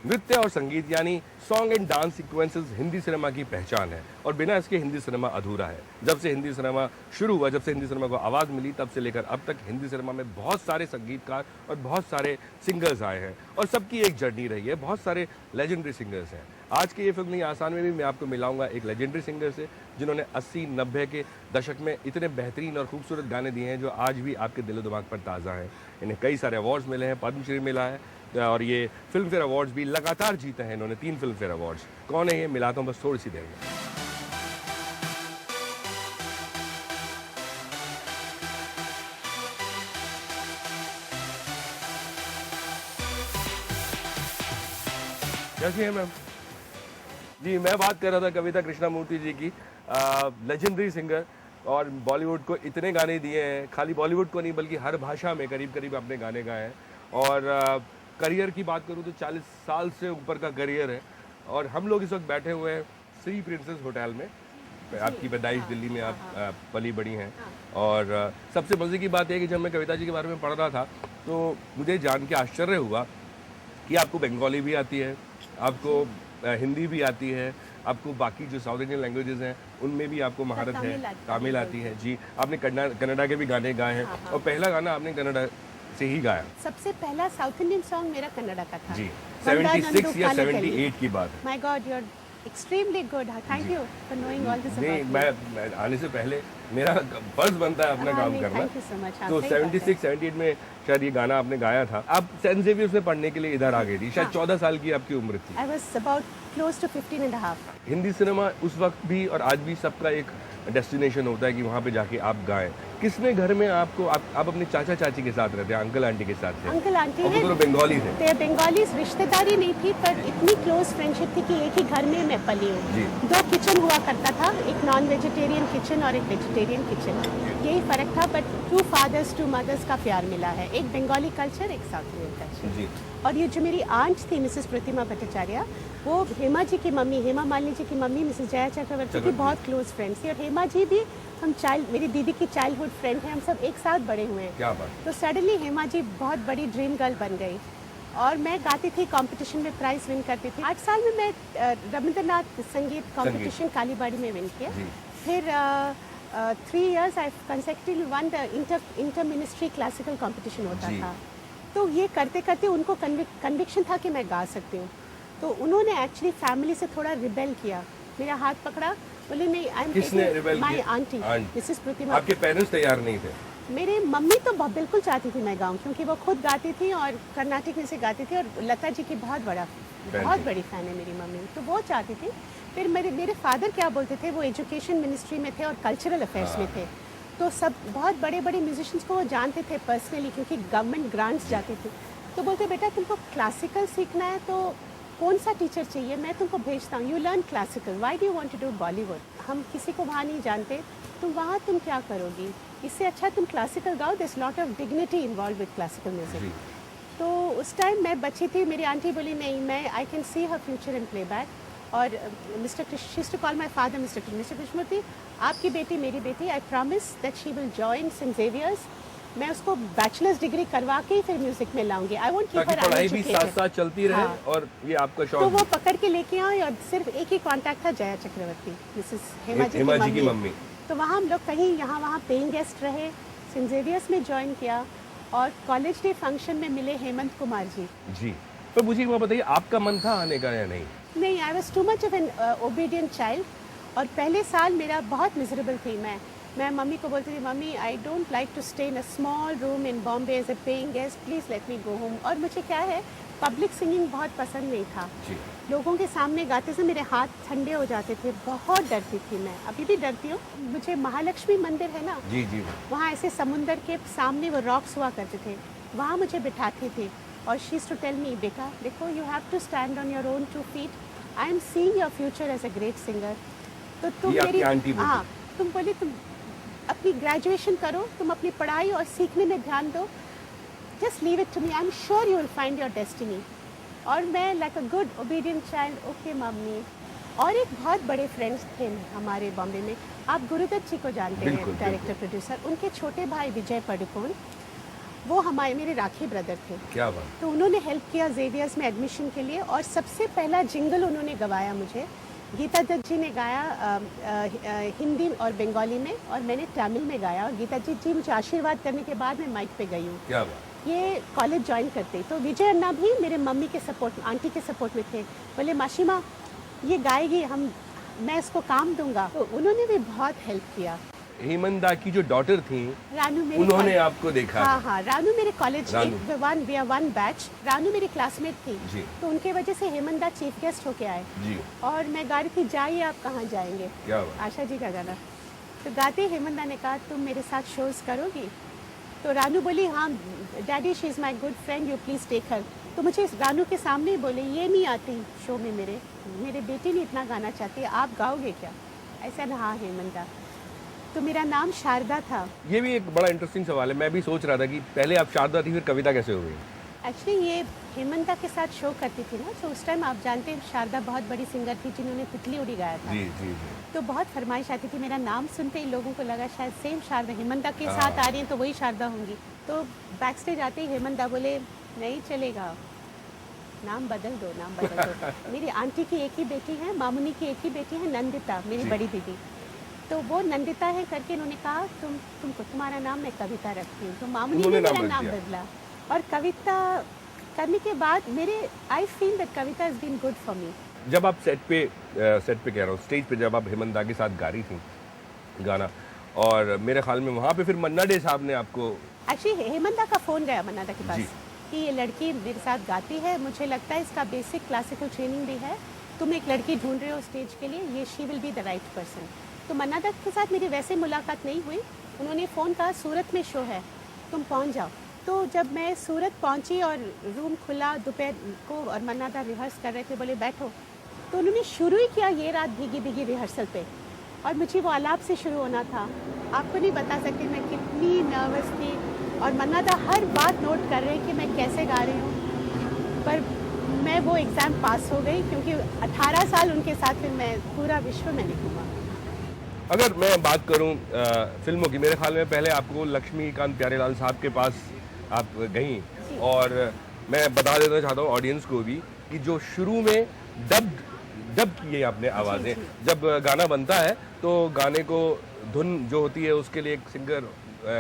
नृत्य और संगीत यानी song and dance sequences Hindi cinema की पहचान है और बिना इसके हिंदी सिनेमा अधूरा है। जब से हिंदी सिनेमा शुरू हुआ, जब से हिंदी सिनेमा को आवाज़ मिली, तब से लेकर अब तक हिंदी सिनेमा में बहुत सारे संगीतकार और बहुत सारे सिंगर्स आए हैं और सबकी एक जर्नी रही है। बहुत सारे लेजेंडरी सिंगर्स हैं। आज की ये फिल्म नहीं आसान में भी मैं आपको मिलाऊंगा एक लेजेंडरी सिंगर से, जिन्होंने 80-90 के दशक में इतने बेहतरीन और खूबसूरत गाने दिए हैं जो आज भी आपके दिलो दिमाग पर ताज़ा हैं। इन्हें कई सारे अवार्ड्स मिले हैं, पद्मश्री मिला है और ये फिल्म फेयर अवार्ड्स भी लगातार जीते हैं इन्होंने, 3 फिल्म फेयर अवार्ड्स। कौन है ये, मिलाता हूँ बस थोड़ी सी देर में। कैसी है मैम? जी, मैं बात कर रहा था कविता कृष्णमूर्ति जी की, लेजेंडरी सिंगर, और बॉलीवुड को इतने गाने दिए हैं, खाली बॉलीवुड को नहीं बल्कि हर भाषा में करीब करीब अपने गाने गाए हैं। और करियर की बात करूँ तो 40 साल से ऊपर का करियर है। और हम लोग इस वक्त बैठे हुए हैं श्री प्रिंसेस होटल में। आपकी पैदाइश दिल्ली में, आप पली बड़ी हैं। और सबसे मज़े की बात है कि जब मैं कविता जी के बारे में पढ़ रहा था तो मुझे जान के आश्चर्य हुआ कि आपको बंगाली भी आती है, आपको हिंदी भी आती है, आपको बाकी जो साउथ इंडियन लैंग्वेजेस हैं उनमें भी आपको महारत है, तमिल आती है। जी, आपने कन्नड़ा के भी गाने गाए हैं। और पहला गाना आपने कन्नड़ा से ही गाया। सबसे पहला साउथ इंडियन सॉन्ग मेरा कन्नड़ा का था। जी, 76 या 78 की बात है। My God, you are extremely good. Thank you for knowing all this. नहीं, मैं आने से पहले मेरा फर्ज बनता है अपना काम करना। Thank you so much. तो 76 78 में शायद ये गाना आपने गाया था। आप सेंट जेवियर्स में पढ़ने के लिए इधर आ गई थी, शायद 14 साल की आपकी उम्र थी। I was about close to 15 and half. Hindi cinema उस वक्त भी और आज भी सबका एक डेस्टिनेशन होता है कि वहाँ पे जाके आप गाएं। किसने घर में आपको, आप अपने चाचा चाची के साथ रहते हैं, अंकल आंटी के साथ थे? अंकल आंटी हैं, तो बंगाली थे। ते बंगाली रिश्तेदारी नहीं थी पर इतनी क्लोज फ्रेंडशिप थी कि एक ही घर में मैं पली हूँ। 2 किचन हुआ करता था, एक नॉन वेजिटेरियन किचन और एक वेजिटेरियन किचन। यही फर्क था, बट 2 फादर्स 2 मदर्स का प्यार मिला है, एक बंगाली कल्चर, एक साउथ इंडियन कल्चर। और ये जो मेरी आंट थी मिसेस प्रतिमा भट्टाचार्य, वो हेमा जी की मम्मी, हेमा मालिनी जी की मम्मी मिसेस जया चक्रवर्ती की बहुत क्लोज फ्रेंड थी। और हेमा जी भी हम मेरी दीदी की चाइल्डहुड फ्रेंड हैं, हम सब एक साथ बड़े हुए हैं। क्या बात। तो सडनली हेमा जी बहुत बड़ी ड्रीम गर्ल बन गई और मैं गाती थी, कंपटीशन में प्राइज विन करती थी। 8 साल में मैं रविंद्रनाथ संगीत कंपटीशन कालीबाड़ी में विन किया। फिर 3 years I consecutively one the inter ministry classical competition होता था। तो ये करते करते उनको कन्विक्शन था कि मैं गा सकती हूँ। तो उन्होंने एक्चुअली फैमिली से थोड़ा रिबेल किया, मेरा हाथ पकड़ा, बोले नहीं, I am taking my aunty Mrs Pratima. आपके पेरेंट्स तैयार नहीं थे? मेरे मम्मी तो बिल्कुल चाहती थी मैं गाऊं, क्योंकि वो खुद गाती थी और कर्नाटक में से गाती थी और लता जी की बहुत बड़ी फैन है मेरी मम्मी, तो वो चाहती थी। फिर मेरे फादर क्या बोलते थे, वो एजुकेशन मिनिस्ट्री में थे और कल्चरल अफेयर्स में थे, तो सब बहुत बड़े बड़े म्यूजिशियंस को वो जानते थे पर्सनली, क्योंकि गवर्नमेंट ग्रांट्स जाती थी। तो बोलते बेटा तुमको क्लासिकल सीखना है तो कौन सा टीचर चाहिए, मैं तुमको भेजता हूँ, you learn classical, why do you want to do Bollywood. हम किसी को वहाँ नहीं जानते, तुम वहाँ तुम क्या करोगी, इससे अच्छा तुम क्लासिकल गाओ, this lot of dignity involve with classical music. तो उस टाइम मैं बच्ची थी, मेरी आंटी बोली नहीं, मैं I can see her future in playback. और mister she to call my father mister Krishnamurthy, आपकी बेटी मेरी बेटी, I promise that she will join Saint Xavier's, मैं उसको बैचलर्स डिग्री करवा के ही फिर म्यूजिक में लाऊंगी। आई वांट कीप हर पढ़ाई भी साथ साथ चलती रहे। हाँ। और ये आपका शौक। तो वो पकड़ के लेके आई और सिर्फ एक ही कांटेक्ट था, जया चक्रवर्ती, मिसेस हेमा जी की मम्मी। तो वहाँ हम लोग कहीं यहाँ वहाँ पेइंग गेस्ट रहे, सेंट जेवियर्स में ज्वाइन किया और कॉलेज डे फंक्शन में मिले हेमंत कुमार जी। जी, तो मुझे वो बताइए, आपका मन था आने का या नहीं? नहीं, I was too much of N obedient child. और पहले साल मेरा बहुत मिजरेबल थी। मैं मम्मी को बोलती थी, mummy I don't like to stay in a small room in Bombay as a paying guest, please let me go home. और मुझे क्या है, पब्लिक सिंगिंग बहुत पसंद नहीं था। लोगों के सामने गाते से मेरे हाथ ठंडे हो जाते थे, बहुत डरती थी मैं, अभी भी डरती हूँ। मुझे महालक्ष्मी मंदिर है ना, जी, वहाँ ऐसे समुंदर के सामने वो रॉक्स हुआ करते थे, वहाँ मुझे बिठाती थी और she used to tell me, बेटा देखो, you have to stand on your own 2 feet, I am seeing your future as a great singer. तो तुम मेरी, हाँ, तुम बोली तुम अपनी ग्रेजुएशन करो, तुम अपनी पढ़ाई और सीखने में ध्यान दो, just leave it to me, I am sure you will find your destiny. और मैं like a good obedient child, okay mummy. और एक बहुत बड़े फ्रेंड्स थे हमारे बॉम्बे में, आप गुरुदत्त जी को जानते हैं, डायरेक्टर प्रोड्यूसर, उनके छोटे भाई विजय पडुकोन, वो हमारे मेरे राखी ब्रदर थे। क्या बात। तो उन्होंने हेल्प किया जेवियर्स में एडमिशन के लिए, और सबसे पहला जिंगल उन्होंने गवाया मुझे। गीता दत्त जी ने गाया हिंदी और बंगाली में, और मैंने तमिल में गाया, और गीता जी मुझे आशीर्वाद करने के बाद मैं माइक पे गई हूँ। क्या बात। ये कॉलेज ज्वाइन करते तो विजय अन्ना भी मेरे मम्मी के सपोर्ट, आंटी के सपोर्ट में थे। बोले माशिमा ये गाएगी, मैं इसको काम दूंगा। तो उन्होंने भी बहुत हेल्प किया। हेमंदा की जो डॉटर थी रानू मेरे उन्होंने आपको देखा। हाँ हाँ, रानू मेरे college Ranu. One batch, Ranu मेरी क्लासमेट थी जी। तो उनके वजह से हेमंदा चीफ गेस्ट होके आए जी। और मैं गा रही थी जाइए आप कहाँ जाएंगे, क्या बात। आशा जी का गाना। तो गाते हेमंदा ने कहा तुम मेरे साथ शोज करोगी? तो रानू बोली हाँ daddy she is my good friend, you please take her. तो मुझे रानू के सामने ही बोले ये नहीं आती शो में, मेरे बेटे ने इतना गाना चाहती है, आप गाओगे क्या? ऐसा ना, हाँ हेमंदा। तो मेरा नाम शारदा था। ये भी एक बड़ा इंटरेस्टिंग सवाल है। मैं भी सोच रहा था कि पहले आप शारदा थी फिर कविता कैसे हो गई? एक्चुअली ये हेमंता के साथ शो करती थी ना, तो उस टाइम आप जानते हैं शारदा बहुत बड़ी सिंगर थी जिन्होंने तितली उड़ी गाया था। जी जी जी। तो बहुत फरमाइश आती थी, मेरा नाम सुनते ही लोगों को लगा शायद सेम शारदा हेमंता के साथ आ रही हैं तो वही शारदा होंगी। तो बैक स्टेज आते ही हेमंता बोले नहीं चलेगा, नाम बदल दो। मेरी आंटी की एक ही बेटी है, मामुनी की एक ही बेटी है नंदिता, मेरी बड़ी दीदी। तो वो नंदिता है करके इन्होंने कहा तुमको तुम्हारा नाम मैं कविता रखती हूँ। तो मामुनी ने मेरा नाम बदला, और कविता करने के बाद मेरे I feel that Kavita has been good for me. जब आप सेट पे कह रहा हूँ, स्टेज पे जब आप हेमंता के साथ गा रही थी गाना, और मेरे ख्याल में वहाँ पे फिर मन्ना डे साहब ने आपको, एक्चुअली हेमंता का फ़ोन गया मन्ना डे के पास जी। कि ये लड़की मेरे साथ गाती है, मुझे लगता है इसका बेसिक क्लासिकल ट्रेनिंग भी है, तुम एक लड़की ढूंढ रहे हो स्टेज के लिए, ये she will be the right person. तो मन्ना डे के साथ मेरी वैसे मुलाकात नहीं हुई, उन्होंने फ़ोन कहा सूरत में शो है तुम पहुँच जाओ। तो जब मैं सूरत पहुंची और रूम खुला दोपहर को और मन्ना दा रिहर्स कर रहे थे, बोले बैठो, तो उन्होंने शुरू ही किया ये रात भीगी भीगी रिहर्सल पे, और मुझे वो आलाप से शुरू होना था। आपको नहीं बता सकती मैं कितनी नर्वस थी, और मन्ना दा हर बात नोट कर रहे कि मैं कैसे गा रही हूँ। पर मैं वो एग्ज़ाम पास हो गई, क्योंकि 18 साल उनके साथ फिर मैं पूरा विश्व में घूमा। अगर मैं बात करूं फिल्मों की, मेरे ख्याल में पहले आपको लक्ष्मीकांत प्यारेलाल साहब के पास आप गई, और मैं बता देना चाहता हूं ऑडियंस को भी कि जो शुरू में डब किए आपने आवाज़ें, जब गाना बनता है तो गाने को धुन जो होती है उसके लिए एक सिंगर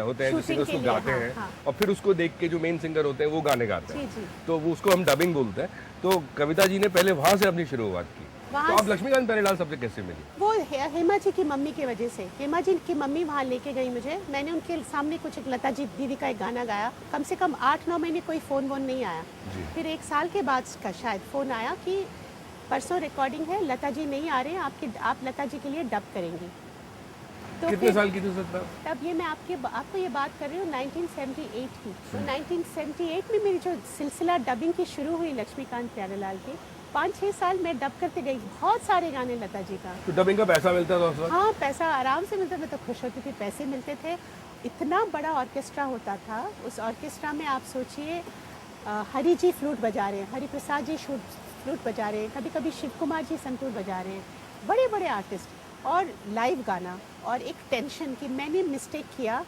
होते हैं जो सिंगर उसको गाते हैं, और फिर उसको देख के जो मेन सिंगर होते हैं वो गाने गाते हैं, तो वो उसको हम डबिंग बोलते हैं। तो कविता जी ने पहले वहाँ से अपनी शुरुआत की। तो आप लक्ष्मीकांत प्यारेलाल साहब से कैसे मिली? वो हेमा जी की मम्मी की वजह से, हेमा जी की मम्मी वहाँ लेके गई मुझे, मैंने उनके सामने कुछ एक लता जी दीदी का एक गाना गाया, कम से कम 8-9 महीने कोई फ़ोन वोन नहीं आया। फिर 1 साल के बाद का शायद फ़ोन आया कि परसों रिकॉर्डिंग है, लता जी नहीं आ रहे हैं, आप लता जी के लिए डब करेंगी। तो कितने साल की थी तब ये मैं आपको ये बात कर रही हूँ 1978 की। तो 1978 में मेरी जो सिलसिला डबिंग की शुरू हुई लक्ष्मीकांत प्यारेलाल की, 5-6 साल मैं डब करते गई, बहुत सारे गाने लता जी का। तो डबिंग का पैसा मिलता था उस वक्त? हाँ, पैसा आराम से मिलता, मैं तो खुश होती थी, पैसे मिलते थे। इतना बड़ा ऑर्केस्ट्रा होता था, उस ऑर्केस्ट्रा में आप सोचिए हरि जी फ्लूट बजा रहे हैं, हरि प्रसाद जी फ्लूट बजा रहे हैं, कभी कभी शिव कुमार जी संतूर बजा रहे हैं, बड़े बड़े आर्टिस्ट, और लाइव गाना, और एक टेंशन कि मैंने मिस्टेक किया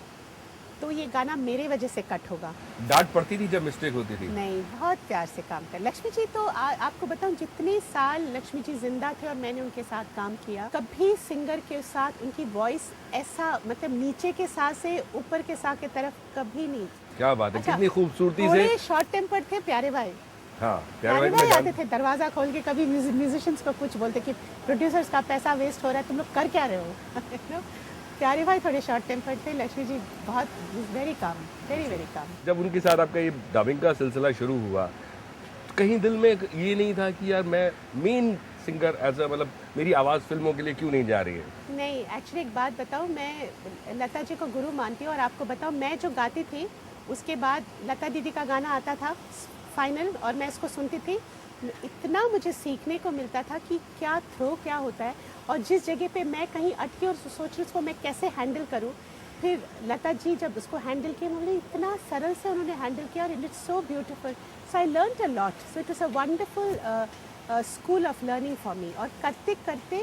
तो ये गाना मेरे वजह से कट होगा। डांट पड़ती थी जब मिस्टेक होती थी? नहीं, बहुत प्यार से काम कर। लक्ष्मी जी तो आपको बताऊं, जितने साल लक्ष्मी जी जिंदा थे और मैंने उनके साथ काम किया, कभी सिंगर के साथ उनकी वॉइस ऐसा, मतलब नीचे के सा से ऊपर के सा के तरफ कभी नहीं। क्या बात है। अच्छा, कितनी खूबसूरती से। थोड़े शॉर्ट टेम्पर्ड थे प्यारे भाई। हाँ, प्यारे भाई आते थे दरवाजा खोल के, कभी म्यूजिशियंस को कुछ बोलते कि प्रोड्यूसर्स का पैसा वेस्ट हो रहा है, तुम लोग कर क्या रहे हो। प्यारे भाई थोड़े शॉर्ट टेम्पर्ड थे, लक्ष्मी जी बहुत वेरी काम, वेरी काम। जब उनके साथ आपका ये डबिंग का सिलसिला शुरू हुआ, तो कहीं दिल में ये नहीं था कि यार मैं मेन सिंगर एज अ, मतलब मेरी आवाज़ फिल्मों के लिए क्यों नहीं जा रही है? नहीं, एक्चुअली एक बात बताऊँ, मैं लता जी को गुरु मानती हूँ, और आपको बताऊँ मैं जो गाती थी उसके बाद लता दीदी का गाना आता था फाइनल, और मैं इसको सुनती थी, इतना मुझे सीखने को मिलता था कि क्या थ्रो क्या होता है, और जिस जगह पे मैं कहीं अटकी और सोच रही उसको मैं कैसे हैंडल करूं, फिर लता जी जब उसको हैंडल किया, मुझे इतना सरल से उन्होंने हैंडल किया, और it's so beautiful, so I learned a lot, so it was a wonderful school of learning for me. और करते करते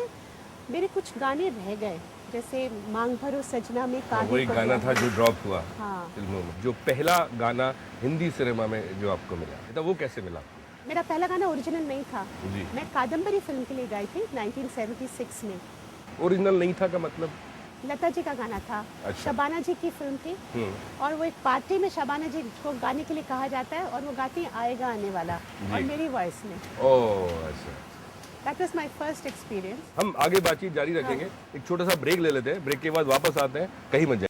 मेरे कुछ गाने रह गए, जैसे मांग भरो सजना में हाँ, काहे वही को गाना गया था है। जो ड्रॉप हुआ हाँ। फिल्मों में, जो पहला गाना हिंदी सिनेमा में जो आपको मिला तो वो कैसे मिला आपको? मेरा पहला गाना ओरिजिनल नहीं था। जी। मैं कादम्बरी फिल्म के लिए गाई थी 1976 में। ओरिजिनल नहीं था का मतलब? लता जी का गाना था। अच्छा। शबाना जी की फिल्म थी और वो एक पार्टी में शबाना जी को गाने के लिए कहा जाता है और वो गाती हैं आएगा आने वाला जी। और मेरी वॉइस में। ओह अच्छा। That was my first experience. हम आगे बातचीत जारी रखेंगे, एक छोटा सा ब्रेक ले लेते हैं, ब्रेक के बाद वापस आते हैं, कहीं मत जाइए।